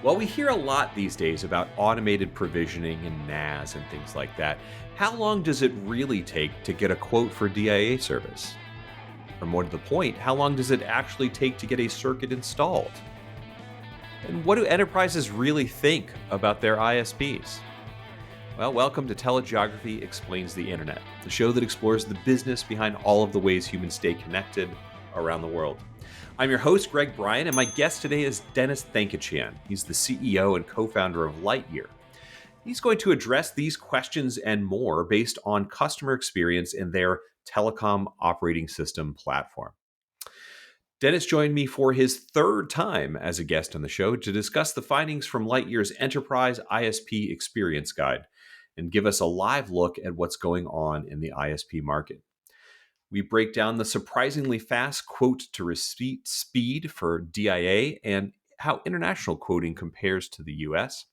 Well, we hear a lot these days about automated provisioning and NaaS and things like that. How long does it really take to get a quote for DIA service? Or more to the point, how long does it actually take to get a circuit installed? And what do enterprises really think about their ISPs? Well, welcome to Telegeography Explains the Internet, the show that explores the business behind all of the ways humans stay connected around the world. I'm your host, Greg Bryan, and my guest today is Dennis Thankachan. He's the CEO and co-founder of Lightyear. He's going to address these questions and more based on customer experience in their telecom operating system platform. Dennis joined me for his third time as a guest on the show to discuss the findings from Lightyear's Enterprise ISP Experience Guide and give us a live look at what's going on in the ISP market. We break down the surprisingly fast quote-to-receipt speed for DIA and how international quoting compares to the US.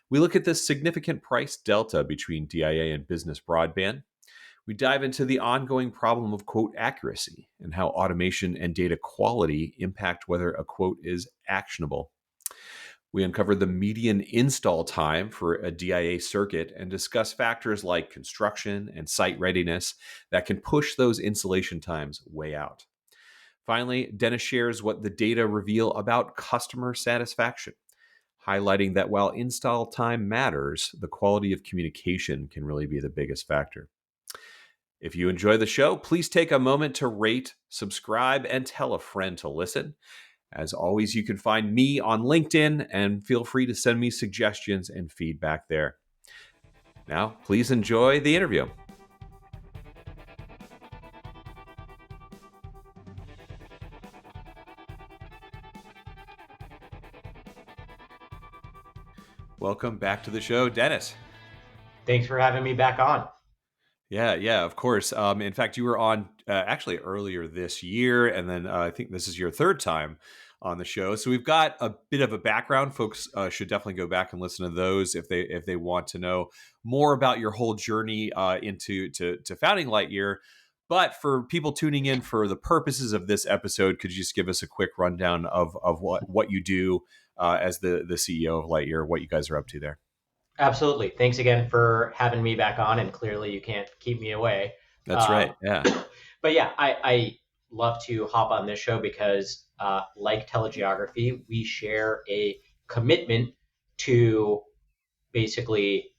We look at the significant price delta between DIA and business broadband. We dive into the ongoing problem of quote accuracy and how automation and data quality impact whether a quote is actionable. We uncover the median install time for a DIA circuit and discuss factors like construction and site readiness that can push those installation times way out. Finally, Dennis shares what the data reveal about customer satisfaction, highlighting that while install time matters, the quality of communication can really be the biggest factor. If you enjoy the show, please take a moment to rate, subscribe, and tell a friend to listen. As always, you can find me on LinkedIn and feel free to send me suggestions and feedback there. Now, please enjoy the interview. Welcome back to the show, Dennis. Thanks for having me back on. Yeah, of course. In fact, you were on actually earlier this year, and then I think this is your third time on the show. So we've got a bit of a background. Folks should definitely go back and listen to those if they want to know more about your whole journey into founding Lightyear. But for people tuning in for the purposes of this episode, could you just give us a quick rundown of what you do as the CEO of Lightyear, what you guys are up to there? Absolutely. Thanks again for having me back on. And clearly, you can't keep me away. That's right. Yeah. But yeah, I love to hop on this show because, like telegeography, we share a commitment to basically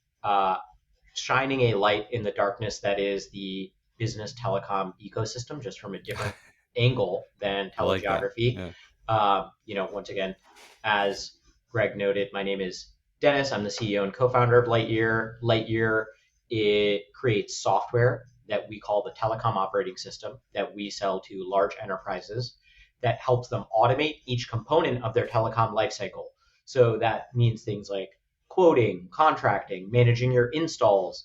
shining a light in the darkness that is the business telecom ecosystem, just from a different angle than I like that. telegeography. Yeah. Once again, as Greg noted, my name is Dennis. I'm the CEO and co-founder of Lightyear. Lightyear, it creates software that we call the telecom operating system that we sell to large enterprises that helps them automate each component of their telecom lifecycle. So that means things like quoting, contracting, managing your installs,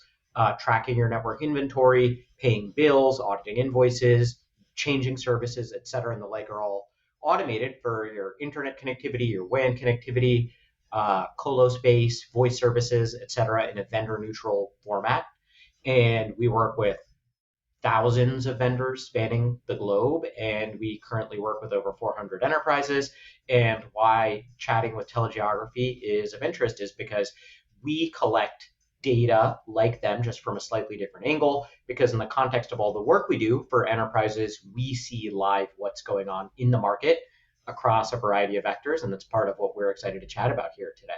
tracking your network inventory, paying bills, auditing invoices, changing services, et cetera, and the like are all automated for your internet connectivity, your WAN connectivity, colo space, voice services, et cetera, in a vendor neutral format. And we work with thousands of vendors spanning the globe, and we currently work with over 400 enterprises. And why chatting with telegeography is of interest is because we collect data like them, just from a slightly different angle, because in the context of all the work we do for enterprises, we see live what's going on in the market across a variety of vectors, and that's part of what we're excited to chat about here today.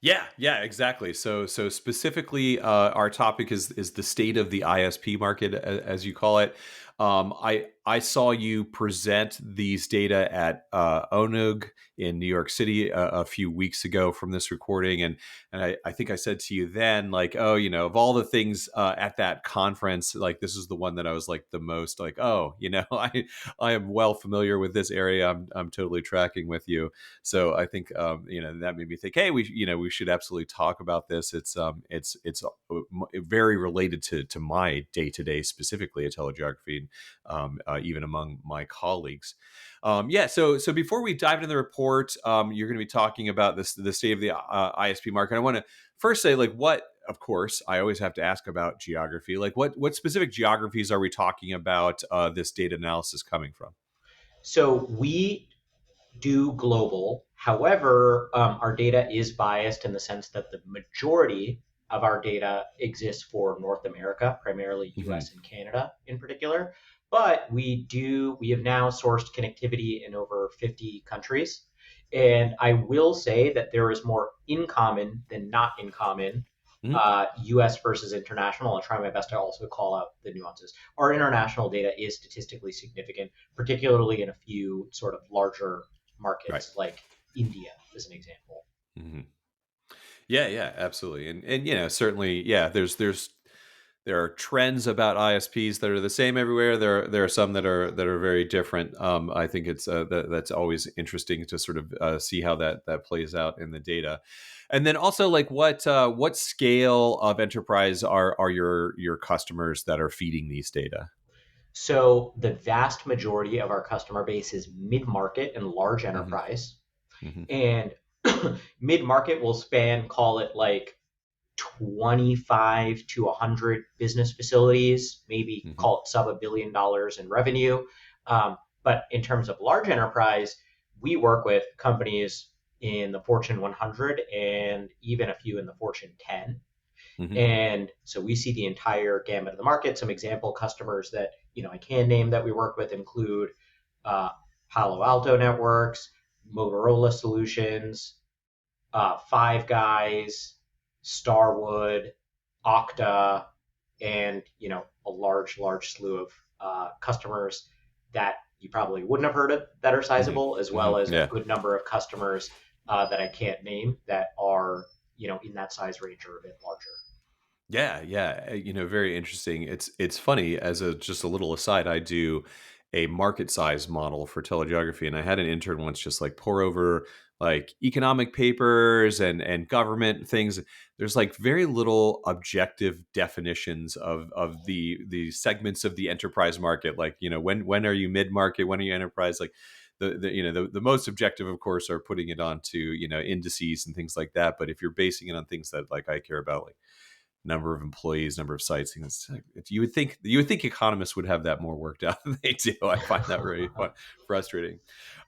Yeah, exactly. So specifically, our topic is the state of the ISP market, as you call it. I saw you present these data at ONUG in New York City a few weeks ago from this recording, and I think I said to you then, like, oh, of all the things at that conference, like this is the one that I was like the most like, oh, I am well familiar with this area. I'm totally tracking with you. So I think that made me think, hey, we should absolutely talk about this. It's very related to my day to day, specifically at telegeography, even among my colleagues. So before we dive into the report, you're going to be talking about the state of the ISP market. I want to first say, like, what, of course, I always have to ask about geography. Like, what specific geographies are we talking about this data analysis coming from? So we do global. However, our data is biased in the sense that the majority of our data exists for North America, primarily Hmm. US and Canada in particular. But we have now sourced connectivity in over 50 countries. And I will say that there is more in common than not in common, Hmm. US versus international. I'll try my best to also call out the nuances. Our international data is statistically significant, particularly in a few sort of larger Right. markets like India, as an example. Hmm. Yeah, yeah, absolutely. And certainly, yeah, there are trends about ISPs that are the same everywhere. There are some that are very different. I think that's always interesting to sort of see how that plays out in the data. And then also, like, what scale of enterprise are your customers that are feeding these data? So the vast majority of our customer base is mid-market and large Hmm. enterprise. Hmm. And mid-market will span, call it like 25 to 100 business facilities, maybe Hmm. call it sub $1 billion in revenue. But in terms of large enterprise, we work with companies in the Fortune 100 and even a few in the Fortune 10. Hmm. And so we see the entire gamut of the market. Some example customers that I can name that we work with include uh, Palo Alto Networks, Motorola Solutions, Five Guys, Starwood, Okta, and a large slew of customers that you probably wouldn't have heard of that are Hmm. sizable, as Hmm. well as a Yeah. good number of customers that I can't name that are in that size range or a bit larger. Yeah, yeah, very interesting. It's funny, as a just a little aside, I do a market size model for telegeography, and I had an intern once just like pour over like economic papers and government things. There's like very little objective definitions of the segments of the enterprise market. Like, when are you mid market, when are you enterprise? Like the most objective, of course, are putting it onto indices and things like that. But if you're basing it on things that like I care about, like number of employees, number of sites. You would think economists would have that more worked out than they do. I find that very frustrating.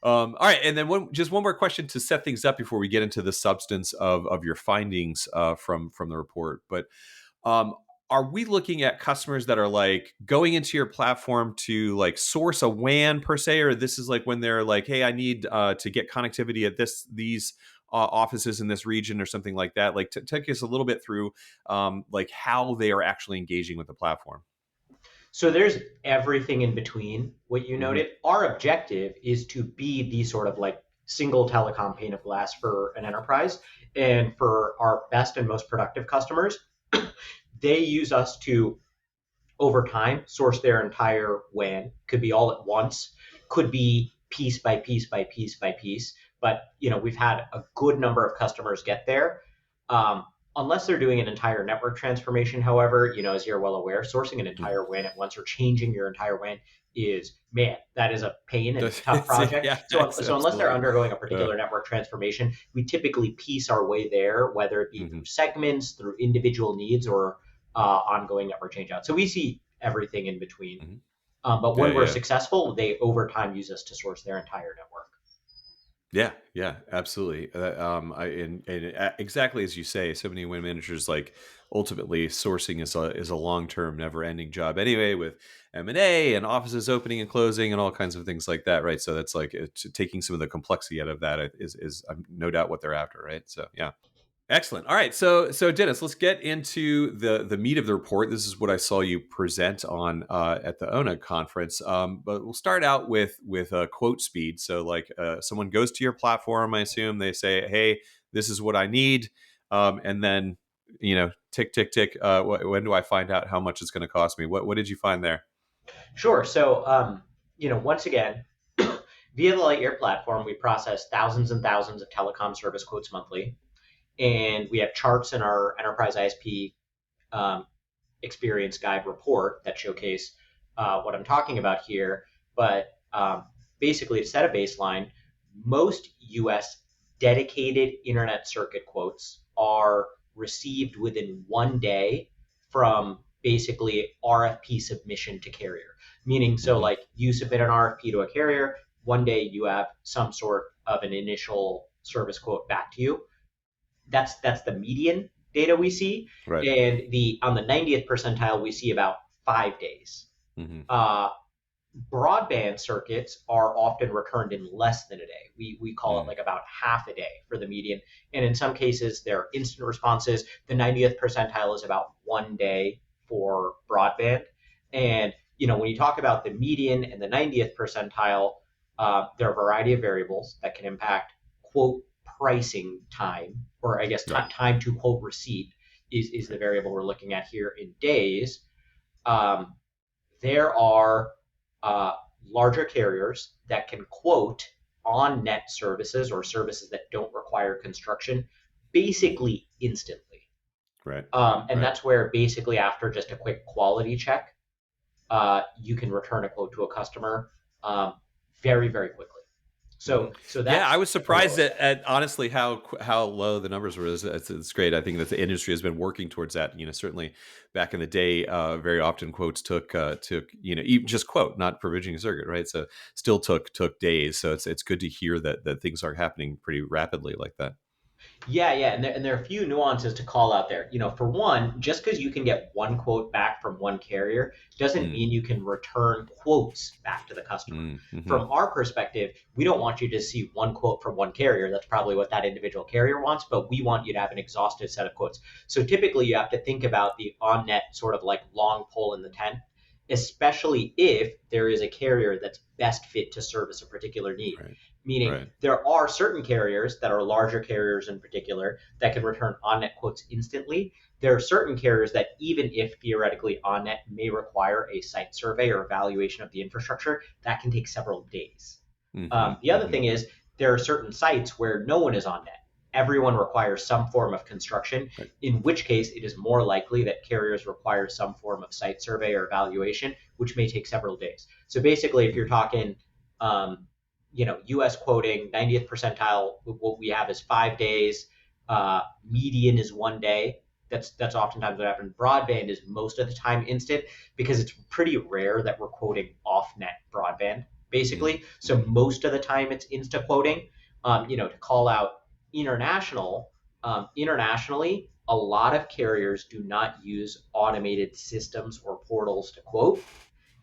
All right, and then just one more question to set things up before we get into the substance of your findings from the report. But um, are we looking at customers that are like going into your platform to like source a WAN per se, or this is like when they're like, hey, I need to get connectivity at these offices in this region or something like that? Like, take us a little bit through like how they are actually engaging with the platform. So there's everything in between what you Hmm. noted. Our objective is to be the sort of like single telecom pane of glass for an enterprise. And for our best and most productive customers, they use us to over time source their entire WAN. Could be all at once, could be piece by piece by piece by piece. But we've had a good number of customers get there. Unless they're doing an entire network transformation, however, as you're well aware, sourcing an entire WAN at once or changing your entire WAN is, man, that is a pain and tough project. Yeah, So unless they're absolutely. undergoing a Uh, particular network transformation, we typically piece our way there, whether it be mhm, through segments, through individual needs, or ongoing network changeout. So we see everything in between. mhm. But Yeah, when we're yeah. successful, they over time use us to source their entire network. Yeah, yeah, absolutely. Exactly as you say, so many women managers like ultimately sourcing is a long term, never ending job anyway, with M&A and offices opening and closing and all kinds of things like that, right? So that's like taking some of the complexity out of that is no doubt what they're after, right? So yeah. Excellent. All right, so Dennis, let's get into the meat of the report. This is what I saw you present on at the ONA conference. But we'll start out with quote speed. So, like, someone goes to your platform, I assume they say, "Hey, this is what I need," and then tick tick tick. When do I find out how much it's going to cost me? What did you find there? Sure. So, once again, via the Lightyear platform, we process thousands and thousands of telecom service quotes monthly, and we have charts in our enterprise ISP um, experience guide report that showcase what I'm talking about here. But basically, to set a baseline, most US dedicated internet circuit quotes are received within 1 day from basically RFP submission to carrier. Meaning, so Hmm. like you submit an RFP to a carrier, 1 day you have some sort of an initial service quote back to you. That's the median data we see, Right. and the on the 90th percentile we see about 5 days. Hmm. Uh, Broadband circuits are often returned in less than a day. We call it Mm. like about half a day for the median. And in some cases, they're instant responses. The 90th percentile is about 1 day for broadband. And when you talk about the median and the 90th percentile, there are a variety of variables that can impact quote pricing time, or I guess Right. time to quote receipt is the Right. variable we're looking at here in days. Um, there are uh, larger carriers that can quote on net services or services that don't require construction Mm. basically instantly. Right. And Right. that's where basically after just a quick quality check, you can return a quote to a customer um, very, very quickly. Hmm. So Yeah, I that's was the surprised lowest. at honestly how low the numbers were. It's great. I think that the industry has been working towards that. Certainly back in the day, very often quotes took even just quote, not provisioning a circuit, right? So still took days. So it's good to hear that things are happening pretty rapidly like that. Yeah, yeah, and there are a few nuances to call out there. For one, just because you can get one quote back from one carrier doesn't Mm. mean you can return quotes back to the customer. Mm. Hmm. From our perspective, we don't want you to see one quote from one carrier. That's probably what that individual carrier wants, but we want you to have an exhaustive set of quotes. So typically, you have to think about the on net sort of like long pole in the tent, especially if there is a carrier that's best fit to service a particular need. Right. Meaning, Right. there are certain carriers that are larger carriers in particular that can return on net quotes instantly. There are certain carriers that, even if theoretically on net may require a site survey or evaluation of the infrastructure, that can take several days. Hmm. The other Hmm. thing is, there are certain sites where no one is on net. Everyone requires some form of construction, Right. in which case it is more likely that carriers require some form of site survey or evaluation, which may take several days. So basically, if you're Mm. talking, um, U.S. quoting, 90th percentile, what we have is 5 days. Median is 1 day. That's oftentimes what happens. Broadband is most of the time instant because it's pretty rare that we're quoting off net broadband, Mm. basically. So Hmm. most of the time it's insta quoting. To call out internationally, a lot of carriers do not use automated systems or portals to quote,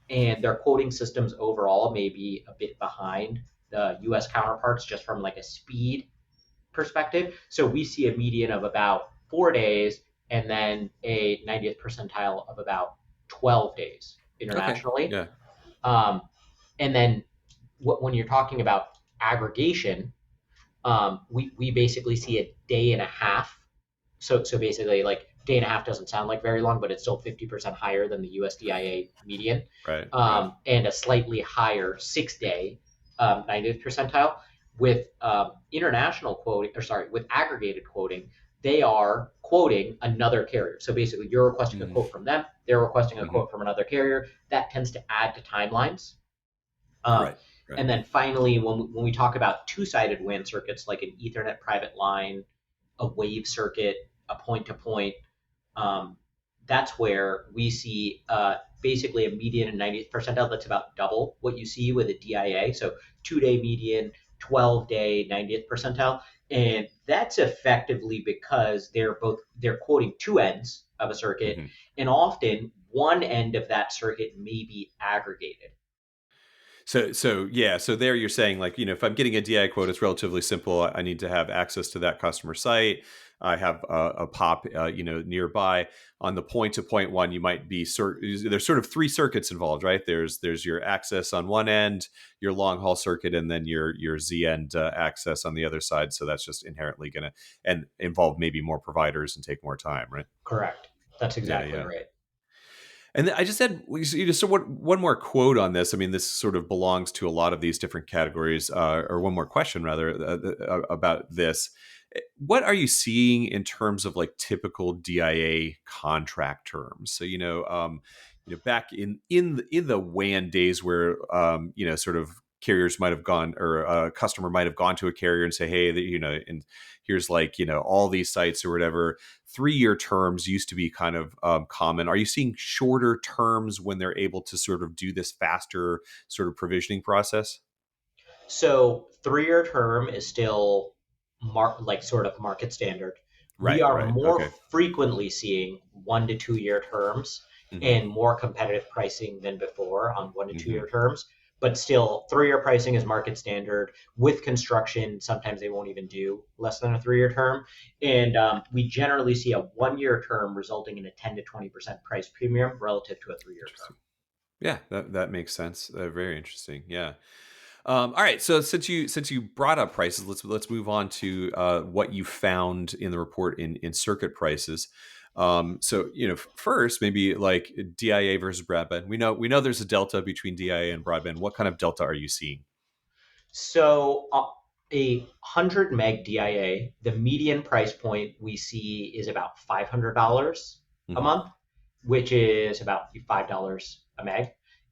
and their quoting systems overall may be a bit behind the US counterparts just from like a speed perspective. So we see a median of about 4 days and then a 90th percentile of about 12 days Okay. internationally. Yeah. Um, and then when you're talking about aggregation, we basically see a day and a half. So basically, like day and a half doesn't sound like very long, but it's still 50% higher than the USDIA median, Right. Right. and a slightly higher 6 day 90th percentile. With international quoting, or sorry, with aggregated quoting, they are quoting another carrier. So basically, you're requesting a Mm. quote from them, they're requesting a Hmm. quote from another carrier. That tends to add to timelines. Um, Right. Right. and then finally, when we talk about two-sided WAN circuits like an Ethernet private line, a wave circuit, a point-to-point, um, that's where we see basically a median and 90th percentile that's about double what you see with a DIA. So 2 day median, 12-day 90th percentile. And that's effectively because they're quoting two ends of a circuit, Hmm. and often one end of that circuit may be aggregated. So yeah, so there you're saying like, if I'm getting a DI quote, it's relatively simple. I need to have access to that customer site. I have a pop, nearby. On the point-to-point one, you might be there's sort of three circuits involved, right? There's your access on one end, your long haul circuit, and then your Z end access on the other side. So that's just inherently going to and involve maybe more providers and take more time, right? Correct. That's Yeah, exactly yeah. right. And I just had so one more quote on this. I mean, this sort of belongs to a lot of these different categories, or one more question rather about this. What are you seeing in terms of like typical DIA contract terms? So back in the WAN days where sort of carriers might have gone or a customer might have gone to a carrier and say, hey, and here's like all these sites or whatever. 3-year terms used to be kind of common. Are you seeing shorter terms when they're able to sort of do this faster sort of provisioning process? So 3-year term is still like sort of market standard. We Right, are right. more Okay. frequently seeing 1 to 2 year terms Hmm. and more competitive pricing than before on 1 to 2 year Hmm. terms. But still, 3-year pricing is market standard. With construction, sometimes they won't even do less than a 3-year term. And we generally see a 1-year term resulting in a 10 to 20% price premium relative to a 3-year term. Interesting. Yeah, that makes sense. Very interesting. Yeah. All right. So since you brought up prices, let's move on to what you found in the report in circuit prices. So first maybe like DIA versus broadband. We know there's a delta between DIA and broadband. What kind of delta are you seeing? So a 100 meg DIA, the median price point we see is about $500 a Hmm. month, which is about $5 a meg.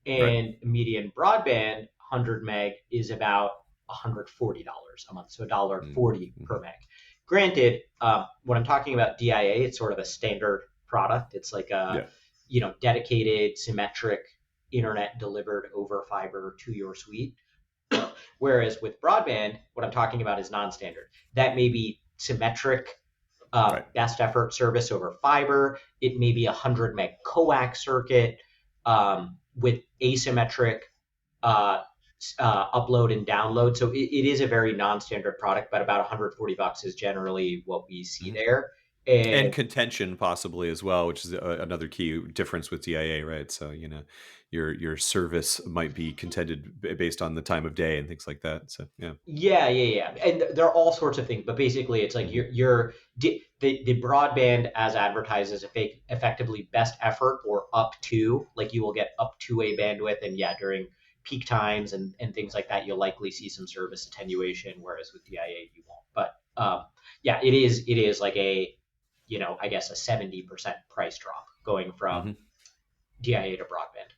Right. And median broadband 100 meg is about $140 a month, so $1.40 Mm-hmm. per meg. Granted, when I'm talking about DIA, it's sort of a standard product. It's like a Yeah. dedicated, symmetric internet delivered over fiber to your suite. Whereas with broadband, what I'm talking about is non-standard. That may be symmetric Right. best effort service over fiber. It may be a 100 meg coax circuit with asymmetric upload and download. So it is a very non-standard product, but about $140 is generally what we see Mhm. there. And And contention possibly as well, which is another key difference with DIA, right? So your service might be contended based on the time of day and things like that. So yeah. yeah, yeah, yeah, and there are all sorts of things, but basically, it's like Hmm. the broadband as advertised is effectively best effort or up to, like you will get up to a bandwidth, and yeah, during peak times and things like that, you'll likely see some service attenuation, whereas with DIA you won't. But yeah, it is like a I guess a 70% price drop going from Hmm. DIA to broadband.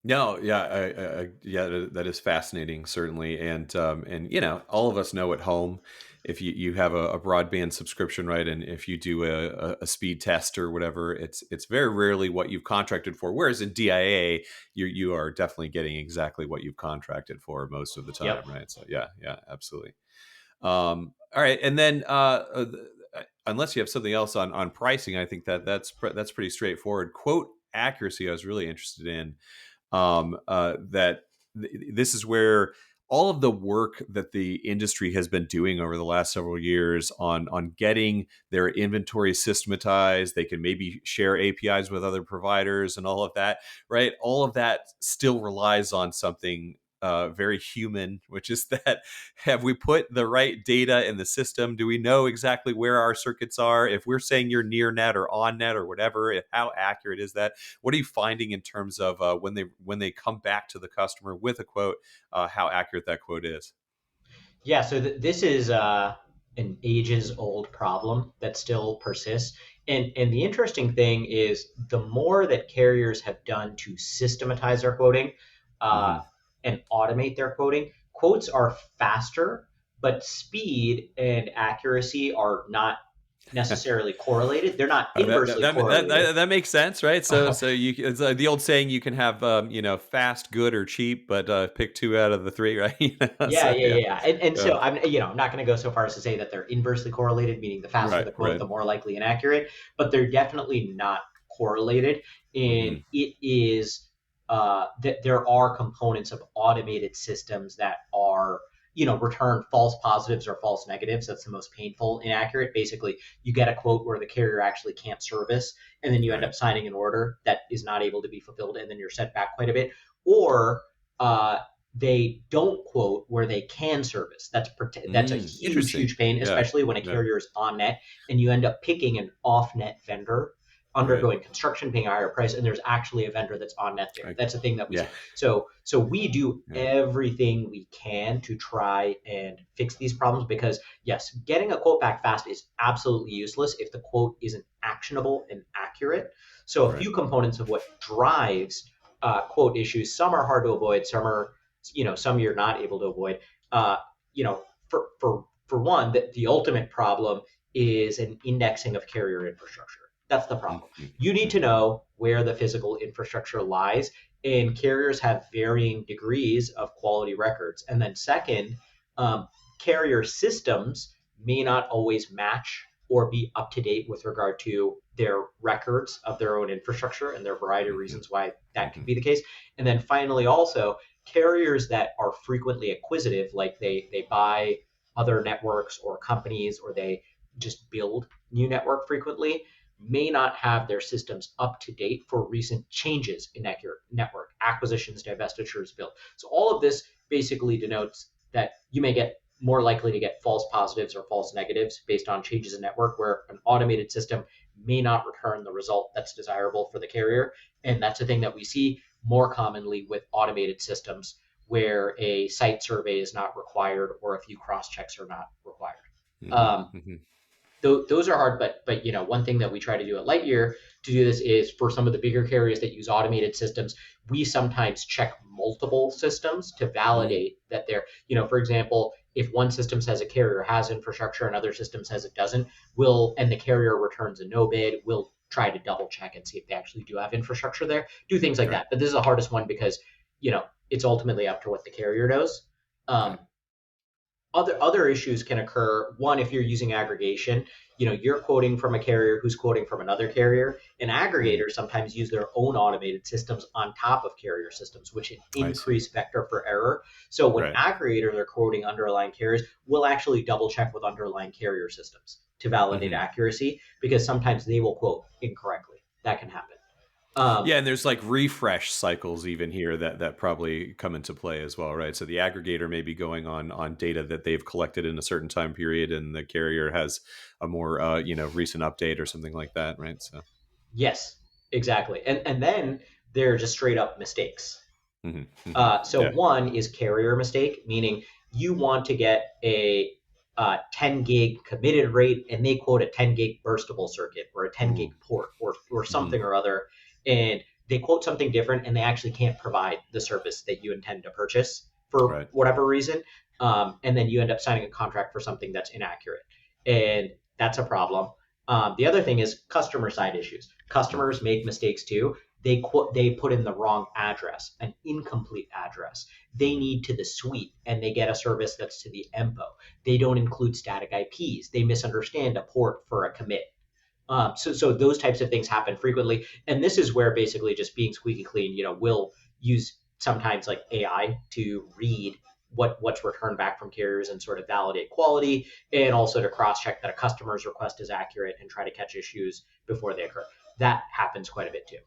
No, yeah, yeah, that is fascinating, certainly, and all of us know at home, if you have a broadband subscription, right, and if you do a speed test or whatever, it's very rarely what you've contracted for. Whereas in DIA, you are definitely getting exactly what you've contracted for most of the time, Yep. right? So yeah, yeah, absolutely. All right, and then unless you have something else on pricing, I think that's pretty straightforward. Quote accuracy, I was really interested in that this is where all of the work that the industry has been doing over the last several years on getting their inventory systematized, they can maybe share APIs with other providers and all of that, right? All of that still relies on something very human, which is that have we put the right data in the system? Do we know exactly where our circuits are? If we're saying you're near net or on net or whatever, how accurate is that? What are you finding in terms of when they come back to the customer with a quote, how accurate that quote is? Yeah, so this is an ages old problem that still persists. And the interesting thing is the more that carriers have done to systematize their quoting uh, Hmm. and automate their quoting, quotes are faster, but speed and accuracy are not necessarily correlated. They're not That, that, inversely that, that, correlated. that that makes sense, right? So it's the old saying, you can have fast, good, or cheap, but pick two out of the three, right? Yeah, So yeah, yeah, yeah. And yeah, so I'm not going to go so far as to say that they're inversely correlated, meaning the faster right, the quote, right. the more likely and accurate, but they're definitely not correlated. And Hmm. it is that there are components of automated systems that are, return false positives or false negatives. That's the most painful inaccurate. Basically, you get a quote where the carrier actually can't service, and then you end Right. up signing an order that is not able to be fulfilled, and then you're set back quite a bit. Or uh, they don't quote where they can service. That's a huge, Interesting. huge pain, Yeah, especially when a yeah. carrier is on net and you end up picking an off net vendor, Right. undergoing construction, paying a higher price, and there's actually a vendor that's on net there. I, That's a thing that we yeah, see. So we do yeah. everything we can to try and fix these problems because yes, getting a quote back fast is absolutely useless if the quote isn't actionable and accurate. So a Right. few components of what drives quote issues. Some are hard to avoid. Some you're not able to avoid. Uh, for one, the ultimate problem is an indexing of carrier infrastructure. That's the problem. Hmm. You need to Hmm. know where the physical infrastructure lies, and carriers have varying degrees of quality records. And then second, Um, Carrier systems may not always match or be up to date with regard to their records of their own infrastructure, and there are a variety of Hmm. reasons why that can Hmm. be the case. And then finally, also carriers that are frequently acquisitive, like they buy other networks or companies, or they just build new network frequently, may not have their systems up to date for recent changes in that network, acquisitions, divestitures, built. So all of this basically denotes that you may get more likely to get false positives or false negatives based on changes in network, where an automated system may not return the result that's desirable for the carrier. And that's a thing that we see more commonly with automated systems, where a site survey is not required or a few cross checks are not required. Hmm. Um, Hmm. those are hard, but one thing that we try to do at Lightyear to do this is, for some of the bigger carriers that use automated systems, we sometimes check multiple systems to Hmm. validate that they're, for example, if one system says a carrier has infrastructure and other system says it doesn't, and the carrier returns a no bid, we'll try to double check and see if they actually do have infrastructure there, do things like Right. that. But this is the hardest one because it's ultimately up to what the carrier knows. Yeah. um, other issues can occur. One, if you're using aggregation, you're quoting from a carrier who's quoting from another carrier, and Hmm. aggregators sometimes use their own automated systems on top of carrier systems, which can I see. increase vector for error. So when Right. aggregators are quoting underlying carriers, we'll actually double check with underlying carrier systems to validate Hmm. accuracy, because sometimes they will quote incorrectly. That can happen. um, Yeah, and there's like refresh cycles even here that probably come into play as well, right? So the aggregator may be going on data that they've collected in a certain time period, and the carrier has a more recent update or something like that, right? So. yes, exactly. And then there are just straight up mistakes. Hmm. Hmm. So Yeah. one is carrier mistake, meaning you want to get a 10 gig committed rate, and they quote a 10 gig burstable circuit or a 10 gig Ooh. port, or Hmm. something or other, and they quote something different, and they actually can't provide the service that you intend to purchase for Right. whatever reason. And then you end up signing a contract for something that's inaccurate, and that's a problem. The other thing is customer side issues. Mm. Customers make mistakes too. They put in the wrong address, an incomplete address. They Hmm. need to the suite, and they get a service that's to the EMPO. They don't include static IPs. They misunderstand a port for a commit. So those types of things happen frequently, and this is where basically just being squeaky clean, we'll use sometimes like AI to read what's returned back from carriers and sort of validate quality, and also to cross check that a customer's request is accurate and try to catch issues before they occur. That happens quite a bit too.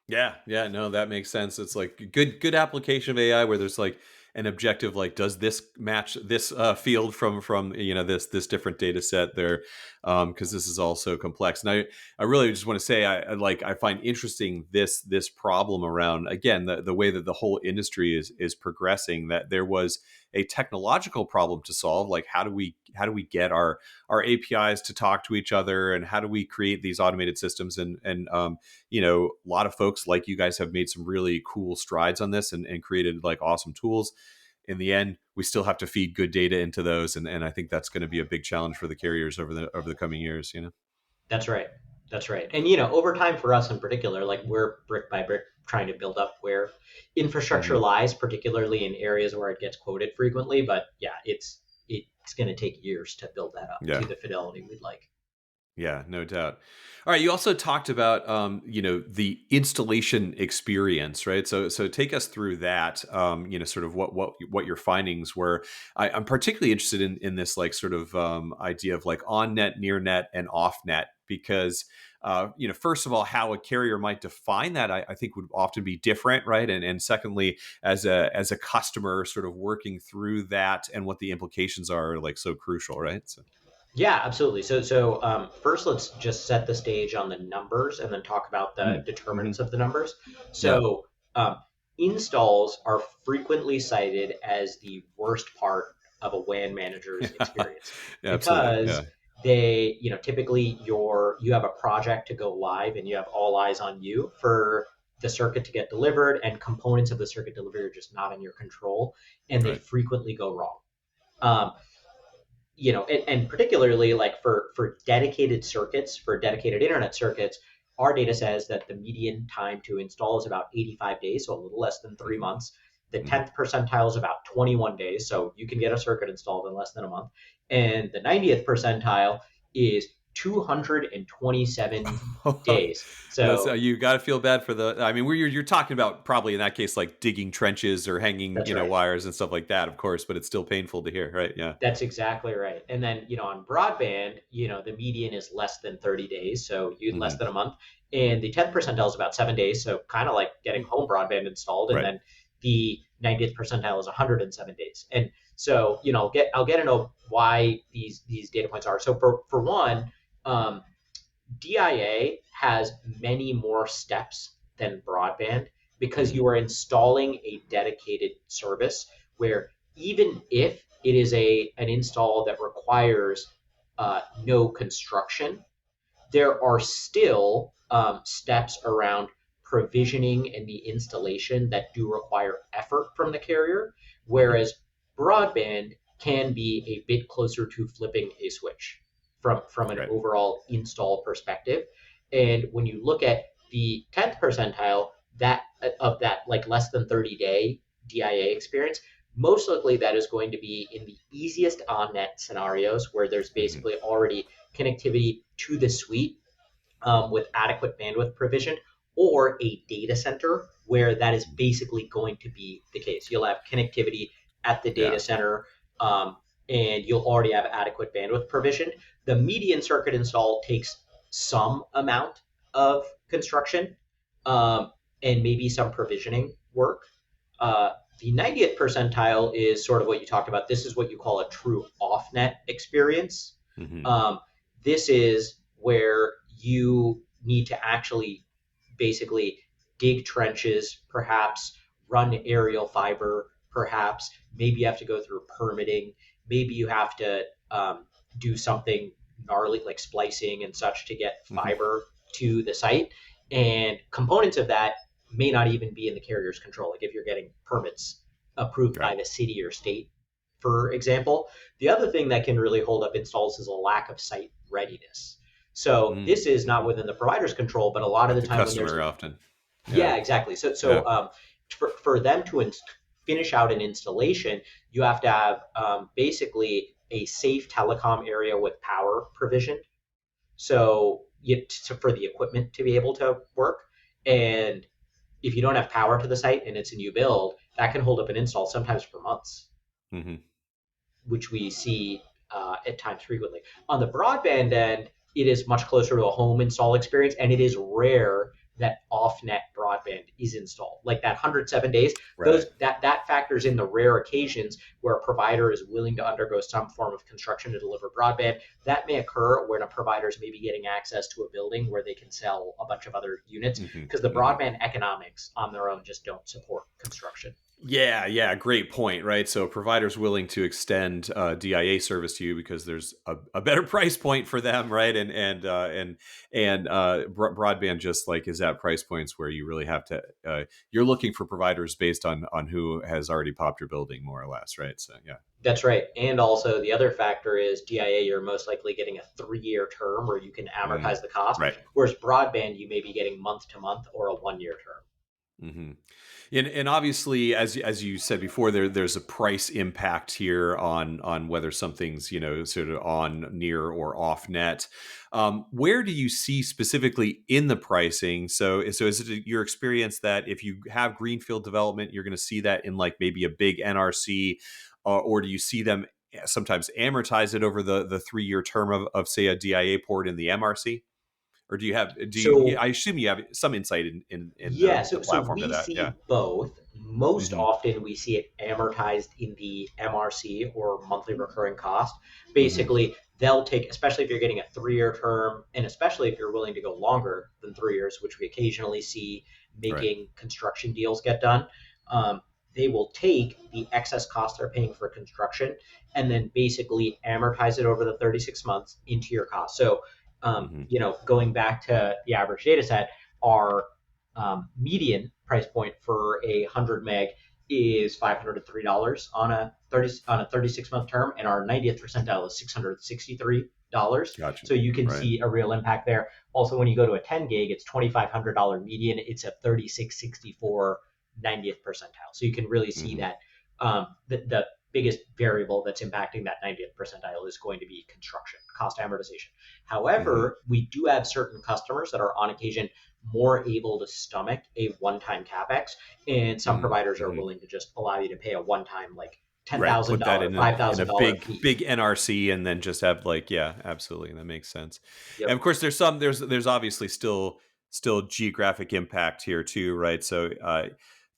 Yeah, yeah, no, that makes sense. It's like good application of AI where there's like an objective, like does this match this field from this different data set there, because this is also complex. And I really just want to say I find interesting this problem around again the way that the whole industry is progressing. That there was a technological problem to solve, like how do we get our APIs to talk to each other, and how do we create these automated systems, and a lot of folks like you guys have made some really cool strides on this and created like awesome tools. In the end, we still have to feed good data into those, and I think that's going to be a big challenge for the carriers over the coming years. That's right. That's right. And over time for us in particular, like we're brick by brick trying to build up where infrastructure Hmm. lies, particularly in areas where it gets quoted frequently. But yeah, it's going to take years to build that up Yeah. to the fidelity we'd like. Yeah, no doubt. All right, you also talked about the installation experience, right? So take us through that. Sort of what your findings were. I'm particularly interested in this like sort of idea of like on net, near net, and off net because first of all, how a carrier might define that I think would often be different, right? And secondly, as a customer, sort of working through that and what the implications are like so crucial, right? So. Yeah, absolutely. So first, let's just set the stage on the numbers, and then talk about the Mm-hmm. determinants of the numbers. Yeah. So um, installs are frequently cited as the worst part of a WAN manager's experience, Yeah, absolutely. because Yeah. they, typically you have a project to go live, and you have all eyes on you for the circuit to get delivered, and components of the circuit delivery are just not in your control, and they Right. frequently go wrong. Um, and particularly like for dedicated circuits, for dedicated internet circuits, our data says that the median time to install is about 85 days, so a little less than 3 months. The Hmm. 10th percentile is about 21 days, so you can get a circuit installed in less than a month. And the 90th percentile is 227 days. That's, So you got to feel bad for the. I mean, you're talking about probably in that case like digging trenches or hanging that's right. wires and stuff like that, of course. But it's still painful to hear, right? Yeah. That's exactly right. And then, on broadband, the median is less than 30 days, so you less Hmm. than a month. And the 10th percentile is about 7 days, so kind of like getting home broadband installed. And Right. then the 90th percentile is 107 days. And so, I'll get into why these data points are. So for one, um, DIA has many more steps than broadband because Hmm. you are installing a dedicated service where even if it is an install that requires no construction, there are still steps around provisioning and the installation that do require effort from the carrier, Hmm. whereas broadband can be a bit closer to flipping a switch from an Right. overall install perspective. And when you look at the 10th percentile, that of that like less than 30-day DIA experience, most likely that is going to be in the easiest on net scenarios where there's Hmm. basically already connectivity to the suite with adequate bandwidth provision, or a data center where that is basically going to be the case. You'll have connectivity at the data Yeah. center, um, and you'll already have adequate bandwidth provision. The median circuit install takes some amount of construction, and maybe some provisioning work. The 90th percentile is sort of what you talked about. This is what you call a true off net experience. Hmm. Um, this is where you need to actually basically dig trenches, perhaps run aerial fiber, perhaps maybe you have to go through permitting, maybe you have to do something gnarly like splicing and such to get Hmm. fiber to the site. And components of that may not even be in the carrier's control. Like if you're getting permits approved by Right. the city or state, for example. The other thing that can really hold up installs is a lack of site readiness. So this is not Mm-hmm. within the provider's control, but a lot of Right. the The time when there's customer often. Yeah. yeah, exactly. So Yeah. for them to finish out an installation, you have to have basically a safe telecom area with power provision. So for the equipment to be able to work, and if you don't have power to the site and it's a new build, that can hold up an install sometimes for months, Hmm. which we see at times frequently. On the broadband end, it is much closer to a home install experience, and it is rare that off-net broadband is installed. Like that 107 days, Right. that factors in the rare occasions where a provider is willing to undergo some form of construction to deliver broadband. That may occur when a provider is maybe getting access to a building where they can sell a bunch of other units Hmm. because the Hmm. broadband economics on their own just don't support construction. Yeah, yeah, great point, right? So providers willing to extend DIA service to you because there's a better price point for them, right? And broadband just like is at price points where you really have to you're looking for providers based on who has already popped your building, more or less, right? So yeah. That's right. And also, the other factor is DIA, you're most likely getting a 3-year term where you can Mm, amortize the cost, right. whereas broadband, you may be getting month to month or a 1-year term. Hmm. And obviously, as you said before, there's a price impact here on whether something's sort of on near or off net. Where do you see specifically in the pricing? So is it your experience that if you have greenfield development, you're going to see that in like maybe a big NRC, or do you see them sometimes amortize it over the 3-year term of say a DIA port in the MRC? Or do you? Yeah, So I assume you have some insight in yeah, the so platform to we that. Yeah. see both. Most Hmm. often, we see it amortized in the MRC or monthly recurring cost. Hmm. Basically, they'll take, especially if you're getting a 3-year term, and especially if you're willing to go longer than 3 years, which we occasionally see Right. making construction deals get done. Um, they will take the excess cost they're paying for construction and then basically amortize it over the 36 months into your cost. So, Hmm. going back to the average data set, our median price point for 100 meg is $503 on a 36-month term, and our 90th percentile is $663. Gotcha. So you can Right. see a real impact there. Also, when you go to a 10 gig, it's $2,500 median. It's a 3664 90th percentile. So you can really see Hmm. that the biggest variable that's impacting that 90th percentile is going to be construction cost amortization. Hmm. However, we do have certain customers that are on occasion more able to stomach a one-time capex, and some Hmm. providers are Hmm. willing to just allow you to pay a one-time like ten Right. thousand Put that dollar, five in a thousand dollar big fee. big NRC, and then just have like, yeah, absolutely, that makes sense. And Yep. of course, there's obviously still geographic impact here too, right? So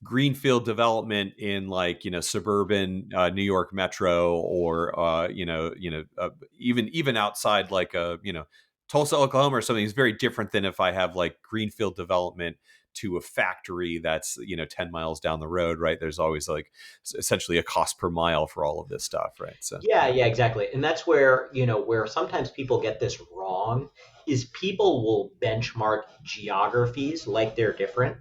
greenfield development in like, suburban New York metro, or even outside like Tulsa, Oklahoma or something is very different than if I have like greenfield development to a factory that's 10 miles down the road, right? There's always like essentially a cost per mile for all of this stuff, right? So Yeah, yeah. yeah, exactly. And that's where, where sometimes people get this wrong is people will benchmark geographies like they're different,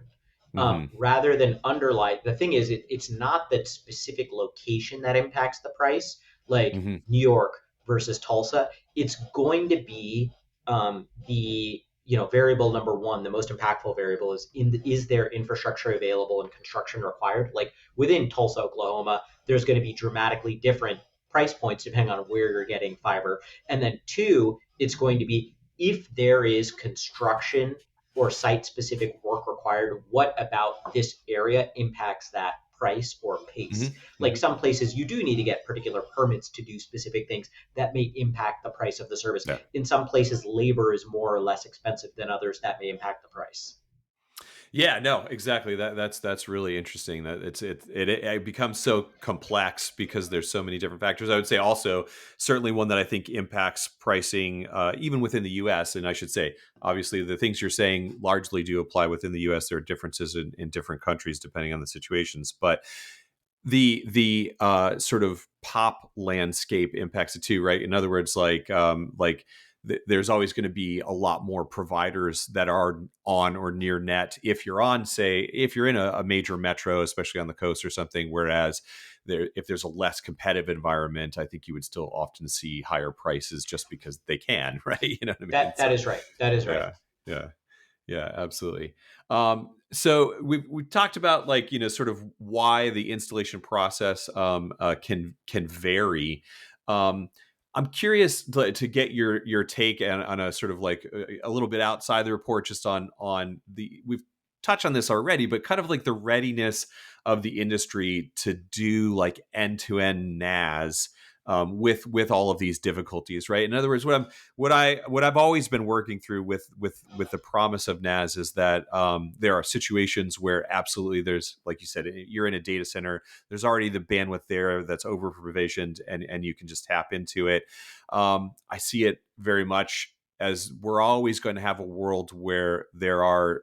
Hmm. rather than underlie. The thing is, it's not that specific location that impacts the price, like Hmm. New York versus Tulsa. It's going to be the variable number one. The most impactful variable is there infrastructure available and construction required. Like within Tulsa, Oklahoma, there's going to be dramatically different price points depending on where you're getting fiber. And then two, it's going to be if there is construction or site specific work required, what about this area impacts that price or Hmm. pace? Like Hmm. some places you do need to get particular permits to do specific things that may impact the price of the service. Yeah. In some places, labor is more or less expensive than others that may impact the price. Yeah, no, exactly. That's really interesting. That it becomes so complex because there's so many different factors. I would say also certainly one that I think impacts pricing, even within the U.S. And I should say, obviously, the things you're saying largely do apply within the U.S. There are differences in different countries depending on the situations, but the sort of pop landscape impacts it too, right? In other words, there's always going to be a lot more providers that are on or near net if you're on, say, if you're in a major metro, especially on the coast or something. Whereas if there's a less competitive environment, I think you would still often see higher prices just because they can, right? You know what I mean? That So is right. That is right. yeah, yeah. Yeah, absolutely. So we've talked about like sort of why the installation process can vary. Um, I'm curious to get your take on a sort of like a little bit outside the report, just on the we've touched on this already, but kind of like the readiness of the industry to do like end to end NaaS. With all of these difficulties, right? In other words, what I've always been working through with the promise of NaaS is that there are situations where absolutely there's, like you said, you're in a data center. There's already the bandwidth there that's over provisioned, and you can just tap into it. I see it very much as we're always going to have a world where there are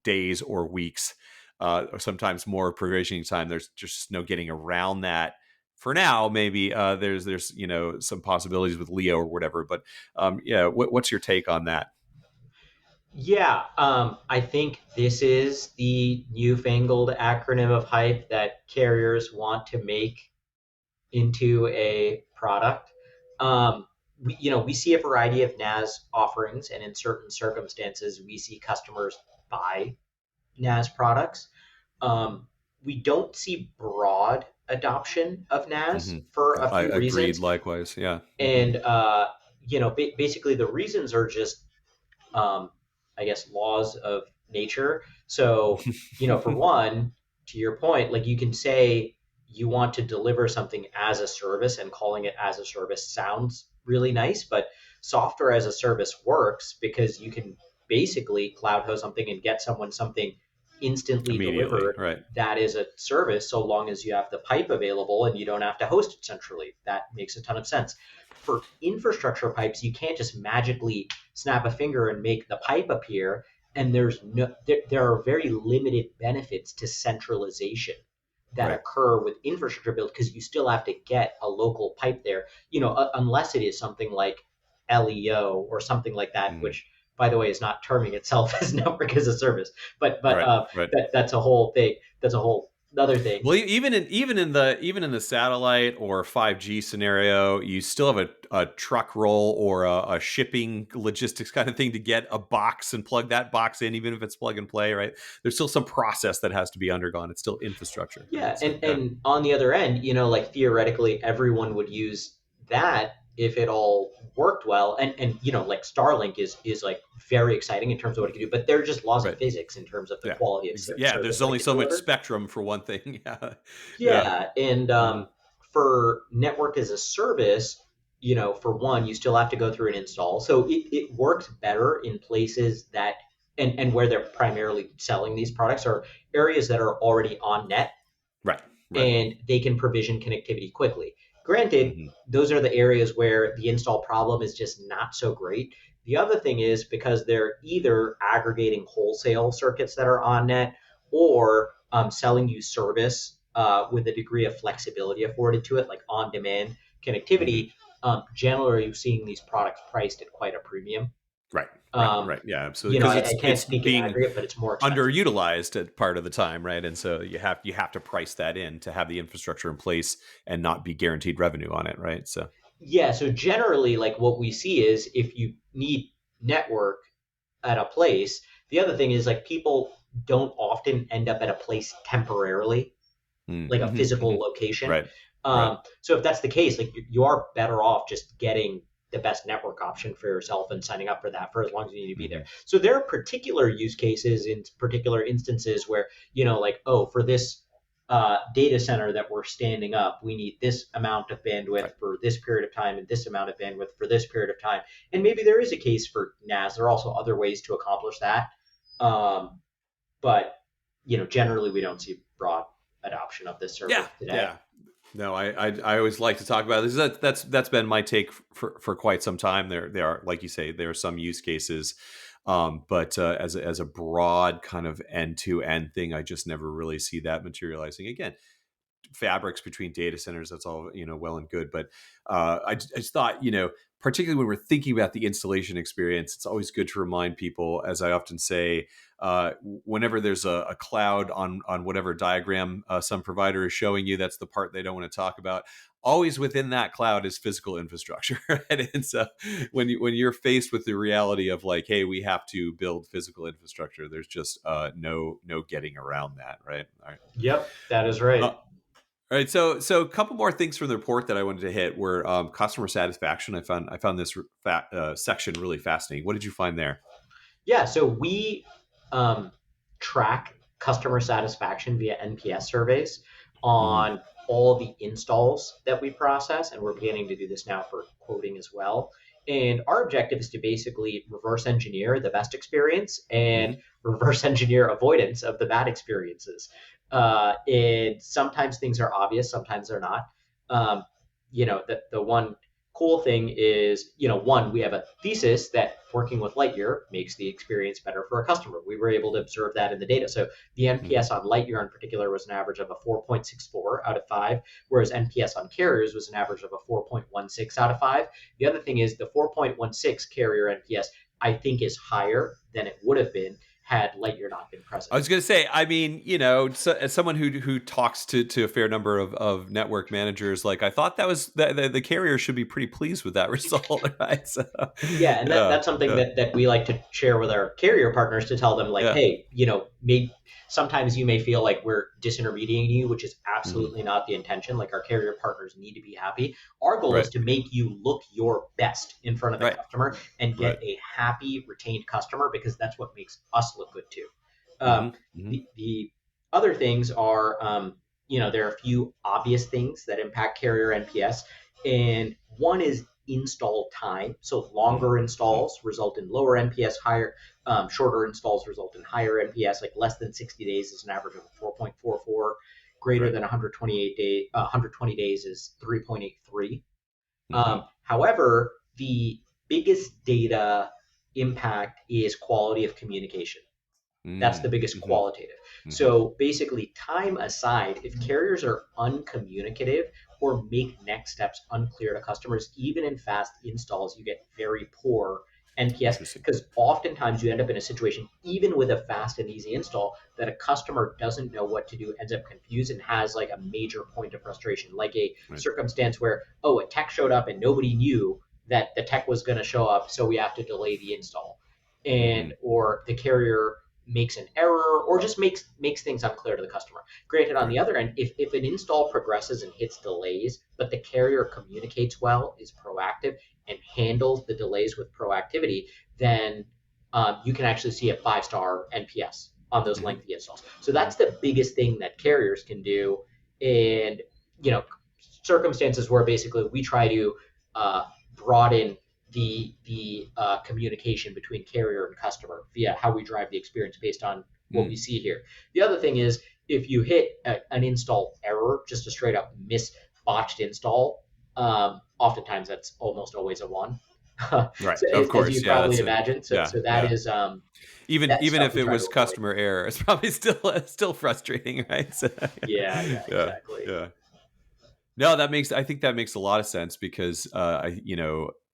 days or weeks, or sometimes more provisioning time. There's just no getting around that for now. Maybe there's some possibilities with Leo or whatever, but yeah, what's your take on that? Yeah, I think this is the newfangled acronym of hype that carriers want to make into a product. We see a variety of NaaS offerings, and in certain circumstances, we see customers buy NaaS products. Um, we don't see broad adoption of NaaS Hmm. for a I few agreed. reasons, Likewise, yeah. Hmm. and basically the reasons are just um, I guess, laws of nature. So, for one, to your point, like you can say you want to deliver something as a service, and calling it as a service sounds really nice, but software as a service works because you can basically cloud host something and get someone something instantly Immediately, delivered. right? That is a service so long as you have the pipe available and you don't have to host it centrally. That makes a ton of sense. For infrastructure pipes, you can't just magically snap a finger and make the pipe appear. And there are very limited benefits to centralization that Right. occur with infrastructure build because you still have to get a local pipe there, unless it is something like LEO or something like that, Mm. which by the way is not terming itself as network as a service, but Right. Right. that's a whole thing. That's a whole another thing. Well, even in the satellite or 5G scenario, you still have a truck roll or a shipping logistics kind of thing to get a box and plug that box in, even if it's plug and play, right? There's still some process that has to be undergone. It's still infrastructure, right? Yeah, So yeah, and on the other end, like theoretically everyone would use that if it all worked well. And like Starlink is like very exciting in terms of what it can do, but they're just laws of right. physics in terms of the Yeah, quality of yeah. service There's that it only can so much deliver. spectrum for one thing. Yeah, yeah. Yeah, and Mhm. for network as a service, for one, you still have to go through an install. So it works better in places that and where they're primarily selling these products are areas that are already on net Right, right. and they can provision connectivity quickly. Granted, Hmm. those are the areas where the install problem is just not so great. The other thing is because they're either aggregating wholesale circuits that are on net or selling you service with a degree of flexibility afforded to it, like on demand Hmm. connectivity. Generally, you're seeing these products priced at quite a premium. Right, right, Um, right. Yeah, absolutely. Because I can't it's speak in being aggregate, but it's more expensive. underutilized at part of the time, right? And so you have to price that in to have the infrastructure in place and not be guaranteed revenue on it, right? So Yeah, so generally, like what we see is if you need network at a place, the other thing is like people don't often end up at a place temporarily, like a mm-hmm, hmm. physical location. Right, right. So if that's the case, like you are better off just getting the best network option for yourself and signing up for that for as long as you need to be there. Hmm. So there are particular use cases in particular instances where, like, oh, for this data center that we're standing up, we need this amount of bandwidth Right. for this period of time and this amount of bandwidth for this period of time. And maybe there is a case for NaaS. There are also other ways to accomplish that. Um, but generally we don't see broad adoption of this Yeah, service today. yeah. No, I always like to talk about this. That's been my take for quite some time. There are, like you say, there are some use cases, but as a broad kind of end to end thing, I just never really see that materializing. Again, fabrics between data centers, that's all, well and good, but I just thought, particularly when we're thinking about the installation experience, it's always good to remind people, as I often say, whenever there's a cloud on whatever diagram some provider is showing you, that's the part they don't want to talk about. Always within that cloud is physical infrastructure. Right? And so when you're faced with the reality of like, hey, we have to build physical infrastructure, there's just no getting around that, right? All right. Yep, that is right. Uh, all right, so a couple more things from the report that I wanted to hit were customer satisfaction. I found this section really fascinating. What did you find there? Yeah, so we um, track customer satisfaction via NPS surveys Hmm. on all the installs that we process, and we're beginning to do this now for quoting as well. And our objective is to basically reverse engineer the best experience and Hmm. reverse engineer avoidance of the bad experiences. And sometimes things are obvious, sometimes they're not. Um, the one cool thing is, one, we have a thesis that working with Lightyear makes the experience better for a customer. We were able to observe that in the data. So the Hmm. NPS on Lightyear in particular was an average of a 4.64 out of 5, whereas NPS on carriers was an average of a 4.16 out of 5. The other thing is the 4.16 carrier NPS, I think, is higher than it would have been had Lightyear not been present. I was going to say, I mean, so, as someone who talks to a fair number of network managers, like I thought that was the carrier should be pretty pleased with that result, right? So, Yeah, and yeah, that's something yeah, that we like to share with our carrier partners to tell them like, yeah. hey, sometimes you may feel like we're disintermediating you, which is Hmm. absolutely not the intention. Like our carrier partners need to be happy. Our goal is Right, to make you look your best in front of the right, customer and right. get a happy retained customer because that's what makes us look good too. Um, Hmm. Hmm. the other things are, there are a few obvious things that impact carrier NPS, and one is install time. So longer Hmm. installs result in lower NPS, higher, shorter installs result in higher NPS. Like less than 60 days is an average of 4.44. Greater Right. than 120 days is 3.83. Hmm. However, the biggest data impact is quality of communication. That's the biggest Hmm. qualitative. Hmm. So basically, time aside, if carriers are uncommunicative or make next steps unclear to customers, even in fast installs, you get very poor NPS, Interesting. because oftentimes you end up in a situation, even with a fast and easy install, that a customer doesn't know what to do, ends up confused, and has like a major point of frustration, like a Right. circumstance where, oh, a tech showed up and nobody knew that the tech was going to show up, so we have to delay the install, Hmm. and or the carrier makes an error or just makes things unclear to the customer. Granted, on Right. the other end, if an install progresses and hits delays, but the carrier communicates well, is proactive, and handles the delays with proactivity, then you can actually see a 5-star NPS on those Hmm. lengthy installs. So Hmm. that's the biggest thing that carriers can do. And, you know, circumstances where basically we try to broaden the communication between carrier and customer via how we drive the experience based on what we Mm. see here. The other thing is, if you hit an install error, just a straight up botched install, oftentimes that's almost always a one. Right. So, Of as you course. Yeah. probably That's a, imagine. So, yeah. so that Yeah. is Even that even stuff if we it try to was avoid. customer error, it's probably still frustrating, right? So, Yeah, yeah, yeah. exactly. Yeah. No, I think that makes a lot of sense because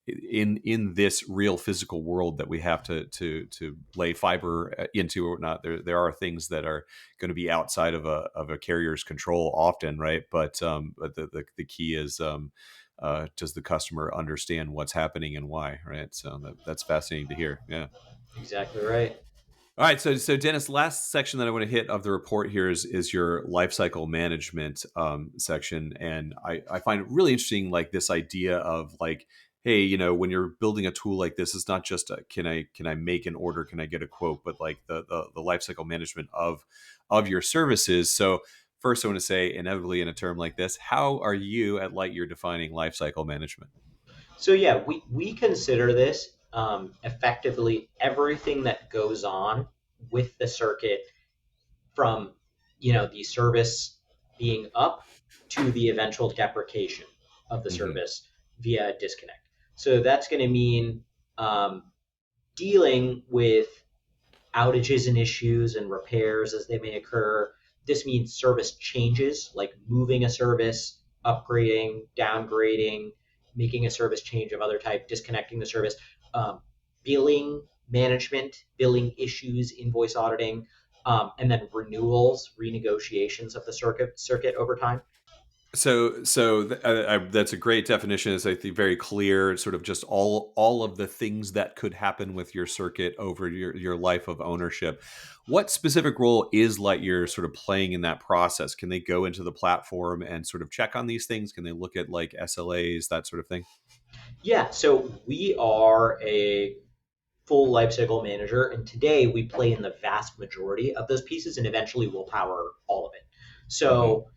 in this real physical world that we have to lay fiber into or not, there are things that are going to be outside of a carrier's control often, right? But the key is does the customer understand what's happening and why, right? So that's fascinating to hear. Yeah. Exactly right. All right, so Dennis, last section that I want to hit of the report here is your lifecycle management section, and I find it really interesting, like this idea of like, hey, when you're building a tool like this, it's not just can I make an order, can I get a quote, but like the lifecycle management of your services. So first, I want to say, inevitably, in a term like this, how are you at Lightyear defining lifecycle management? So yeah, we consider this effectively everything that goes on with the circuit, from the service being up to the eventual deprecation of the Hmm. service via a disconnect. So that's going to mean dealing with outages and issues and repairs as they may occur. This means service changes, like moving a service, upgrading, downgrading, making a service change of other type, disconnecting the service, um, billing management, billing issues, invoice auditing, and then renewals, renegotiations of the circuit over time. That's a great definition. It's, I think, very clear. Sort of just all of the things that could happen with your circuit over your life of ownership. What specific role is Lightyear sort of playing in that process? Can they go into the platform and sort of check on these things? Can they look at like SLAs, that sort of thing? Yeah, so we are a full lifecycle manager, and today we play in the vast majority of those pieces, and eventually we'll power all of it. Hmm. So,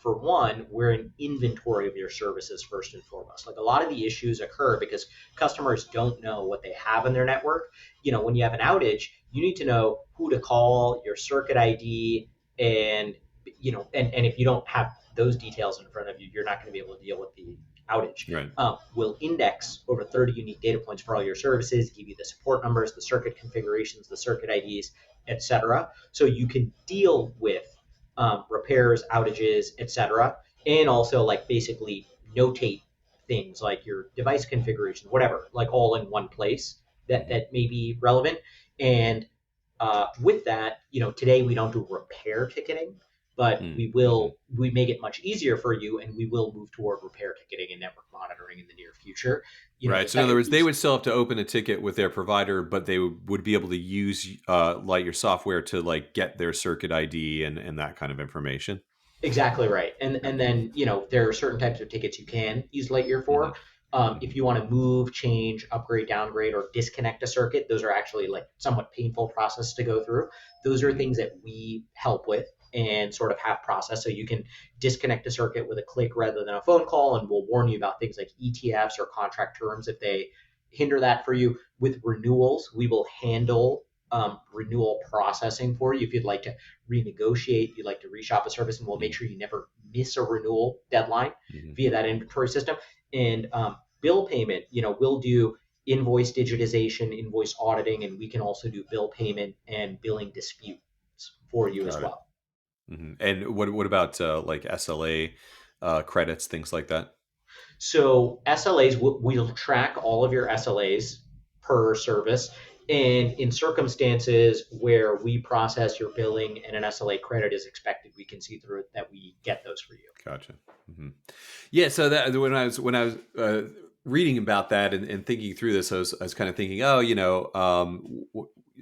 for one, we're an inventory of your services first and foremost. Like, a lot of the issues occur because customers don't know what they have in their network. When you have an outage, you need to know who to call, your circuit ID, and and if you don't have those details in front of you, you're not going to be able to deal with the outage. Right. Will index over 30 unique data points for all your services, give you the support numbers, the circuit configurations, the circuit IDs, etc. So you can deal with repairs, outages, etc. And also, like, basically notate things like your device configuration, whatever, like all in one place that, Hmm. that may be relevant. And with that, today we don't do repair ticketing, but Mm-hmm. we make it much easier for you, and we will move toward repair ticketing and network monitoring in the near future. The Right. So in other second words, they piece. would still have to open a ticket with their provider, but they would be able to use like your software to like get their circuit ID and that kind of information. Exactly right. And Okay. then, there are certain types of tickets you can use Lightyear Hmm. for. Hmm. If you want to move, change, upgrade, downgrade, or disconnect a circuit, those are actually like somewhat painful process to go through. Those are Hmm. things that we help with and sort of have process. So you can disconnect a circuit with a click rather than a phone call, and we'll warn you about things like ETFs or contract terms if they hinder that for you. With renewals, we will handle renewal processing for you if you'd like to renegotiate, you'd like to reshop a service, and we'll make Hmm. sure you never miss a renewal deadline Hmm. via that inventory system. And bill payment, we'll do invoice digitization, invoice auditing, and we can also do bill payment and billing disputes for you as Got it. well. And what about like SLA credits, things like that? So SLAs, we'll track all of your SLAs per service. And in circumstances where we process your billing and an SLA credit is expected, we can see through it that we get those for you. Gotcha. hmm Yeah. So that when I was reading about that and thinking through this, I was kind of thinking, oh,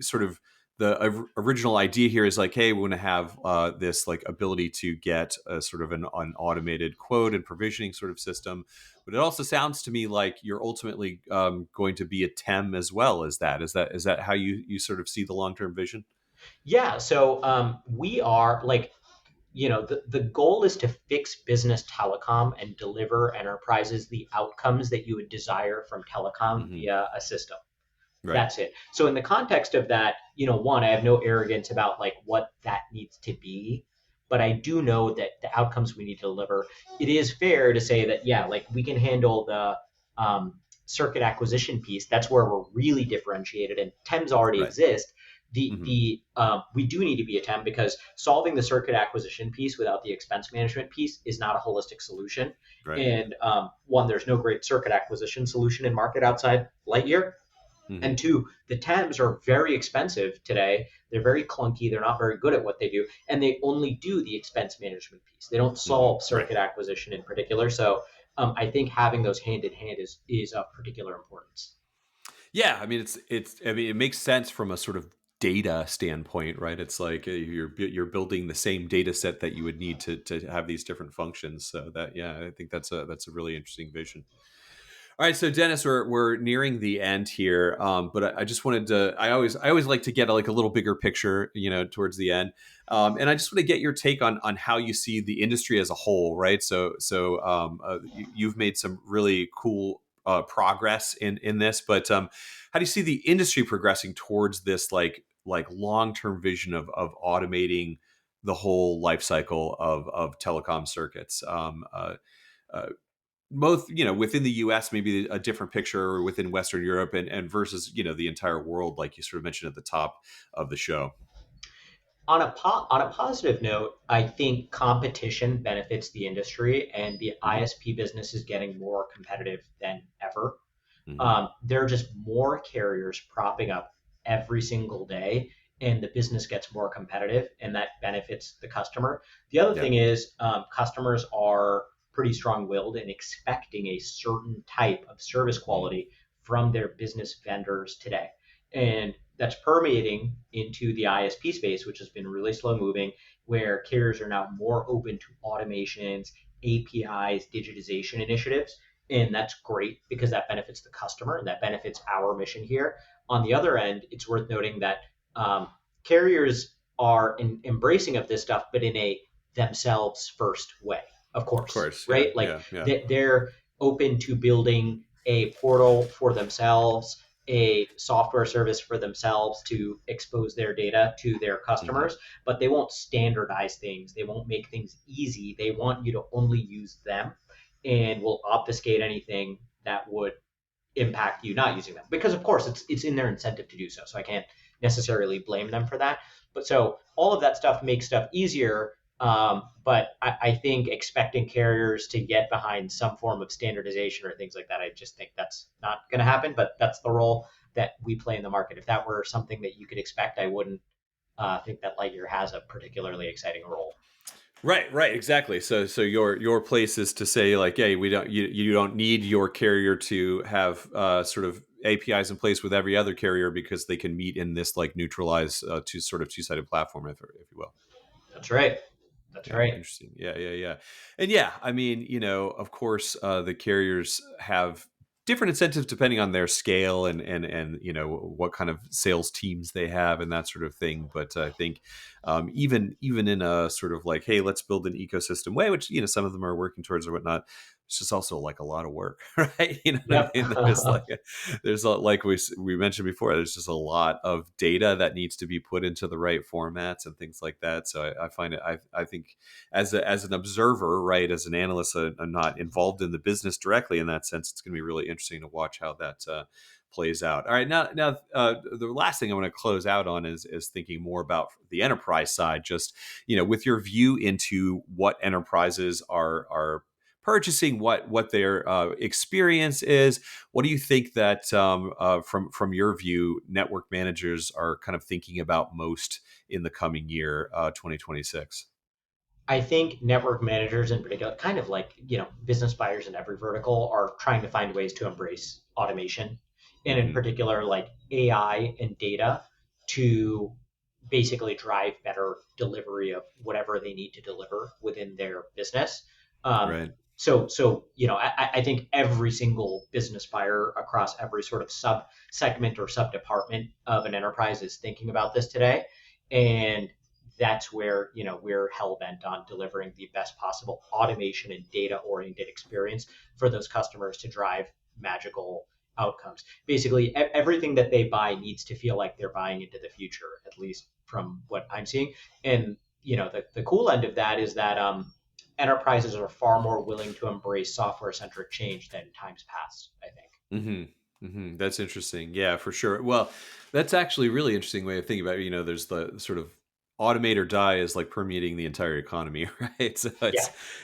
sort of the original idea here is like, hey, we want to have this like ability to get a sort of an automated quote and provisioning sort of system. But it also sounds to me like you're ultimately going to be a TEM as well as that. Is that how you sort of see the long term vision? Yeah, so we are like, the goal is to fix business telecom and deliver enterprises the outcomes that you would desire from telecom hmm via a system. Right. That's it. So in the context of that, one, I have no arrogance about like what that needs to be, but I do know that the outcomes we need to deliver, it is fair to say that, yeah, like we can handle the circuit acquisition piece. That's where we're really differentiated, and TEMs already Right. exist. The hmm the We do need to be a TEM because solving the circuit acquisition piece without the expense management piece is not a holistic solution. Right. And one, there's no great circuit acquisition solution in market outside Lightyear. hmm And two, the TEMs are very expensive today. They're very clunky. They're not very good at what they do. And they only do the expense management piece. They don't solve Right. circuit acquisition in particular. So I think having those hand in hand is of particular importance. Yeah, I mean I mean it makes sense from a sort of data standpoint, right? It's like you're building the same data set that you would need to have these different functions. So that yeah, I think that's a really interesting vision. All right, so Dennis, we're nearing the end here, but I just wanted to. I always like to get like a little bigger picture, towards the end, and I just want to get your take on how you see the industry as a whole, right? You've made some really cool progress in this, but how do you see the industry progressing towards this like long term vision of automating the whole life cycle of telecom circuits? Uh, Both within the US, maybe a different picture, or within Western Europe, and versus the entire world, like you sort of mentioned at the top of the show. On a positive note, I think competition benefits the industry, and the hmm ISP business is getting more competitive than ever. hmm There are just more carriers propping up every single day, and the business gets more competitive, and that benefits the customer. The other Yeah. thing is customers are pretty strong-willed and expecting a certain type of service hmm quality from their business vendors today, and that's permeating into the ISP space, which has been really slow moving, where carriers are now more open to automations, APIs, digitization initiatives, and that's great because that benefits the customer and that benefits our mission here. On the other end, it's worth noting that um, carriers are embracing of this stuff, but in a themselves first way, of Of course, course. Yeah. right? Like Yeah. Yeah. they're open to building a portal for themselves, a software service for themselves to expose their data to their hmm customers, but they won't standardize things. They won't make things easy. They want you to only use them and will obfuscate anything that would impact you not using them. Because of course it's in their incentive to do so. So I can't necessarily blame them for that. But so all of that stuff makes stuff easier. But I think expecting carriers to get behind some form of standardization or things like that, I just think that's not going to happen. But that's the role that we play in the market. If that were something that you could expect, I wouldn't think that Lightyear has a particularly exciting role. Right. Right. Exactly. So your place is to say like, hey, you don't need your carrier to have sort of APIs in place with every other carrier because they can meet in this like neutralized two-sided platform, if you will. That's right. That's Yeah, right. interesting. Yeah, yeah, yeah. And yeah, I mean, of course, the carriers have different incentives depending on their scale and what kind of sales teams they have and that sort of thing. But I think even in a sort of like, hey, let's build an ecosystem way, which some of them are working towards or whatnot. It's just also like a lot of work, right? You know what I Yep. mean? Like we mentioned before, there's just a lot of data that needs to be put into the right formats and things like that. So I find it. I think as an observer, right, as an analyst, I'm not involved in the business directly in that sense. It's going to be really interesting to watch how that plays out. All right, now the last thing I want to close out on is thinking more about the enterprise side. Just with your view into what enterprises are purchasing, what their experience is. What do you think that from your view, network managers are kind of thinking about most in the coming year, 2026? I think network managers in particular, kind of like, business buyers in every vertical, are trying to find ways to embrace automation, and in Hmm. particular like AI and data, to basically drive better delivery of whatever they need to deliver within their business. Um, Right. I think every single business buyer across every sort of sub segment or sub department of an enterprise is thinking about this today, and that's where we're hell bent on delivering the best possible automation and data oriented experience for those customers to drive magical outcomes. Basically, everything that they buy needs to feel like they're buying into the future, at least from what I'm seeing. And the cool end of that is that enterprises are far more willing to embrace software centric change than times past, I think. Hmm. Hmm. That's interesting. Yeah, for sure. Well, that's actually a really interesting way of thinking about it. There's the sort of automate or die is like permeating the entire economy, right? So Yeah.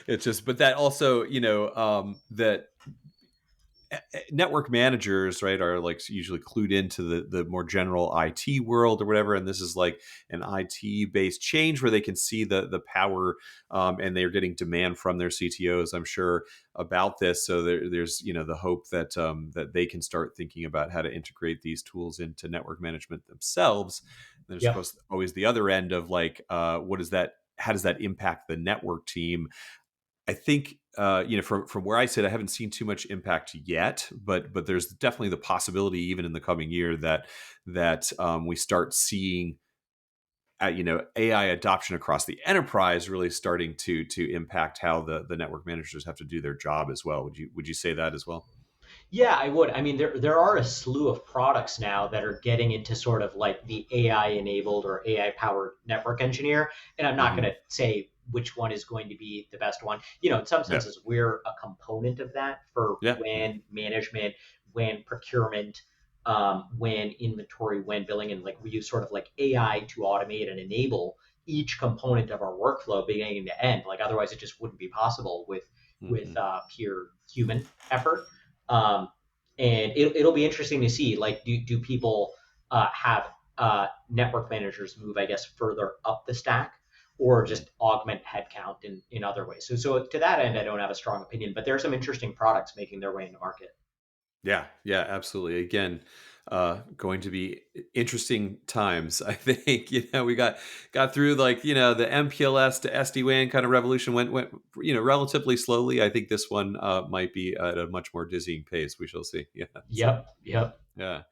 it's just, but that also, that network managers, right, are like usually clued into the more general IT world or whatever, and this is like an IT based change where they can see the power, and they're getting demand from their CTOs, I'm sure, about this. So there's the hope that that they can start thinking about how to integrate these tools into network management themselves. There's Yep. supposed always the other end of like, what is that? How does that impact the network team? I think from where I sit, I haven't seen too much impact yet, but there's definitely the possibility, even in the coming year, that we start seeing AI adoption across the enterprise really starting to impact how the network managers have to do their job as well. Would you say that as well? Yeah, I would. I mean, there are a slew of products now that are getting into sort of like the AI enabled or AI powered network engineer. And I'm not going Hmm. to say which one is going to be the best one. In some Yeah, senses, we're a component of that for yeah, yeah. when management, when procurement, when inventory, when billing, and like we use sort of like AI to automate and enable each component of our workflow beginning to end. Like otherwise, it just wouldn't be possible with Hmm. pure human effort. Um, and it'll be interesting to see, like, do people have network managers move, I guess, further up the stack, or just augment headcount in other ways. So to that end, I don't have a strong opinion, but there are some interesting products making their way into market. Yeah, yeah, absolutely. Again, going to be interesting times. I think we got through like the MPLS to SD-WAN kind of revolution went relatively slowly. I think this one might be at a much more dizzying pace. We shall see. Yeah. So Yep, yep. yeah.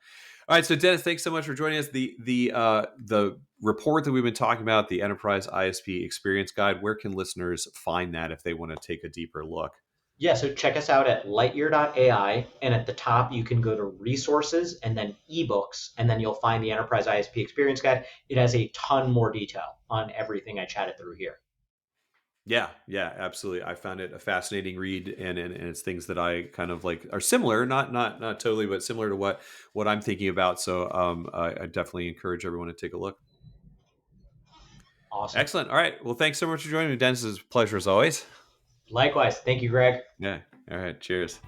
All right. So Dennis, thanks so much for joining us. The report that we've been talking about, the Enterprise ISP Experience Guide. Where can listeners find that if they want to take a deeper look? Yeah, so check us out at lightyear.ai, and at the top you can go to resources and then ebooks, and then you'll find the Enterprise ISP Experience Guide. It has a ton more detail on everything I chatted through here. Yeah, yeah, absolutely. I found it a fascinating read, and it's things that I kind of like are similar, not totally, but similar to what I'm thinking about. So I definitely encourage everyone to take a look. Awesome. Excellent. All right. Well, thanks so much for joining me, Dennis. It's a pleasure as always. Likewise. Thank you, Greg. Yeah. All right. Cheers.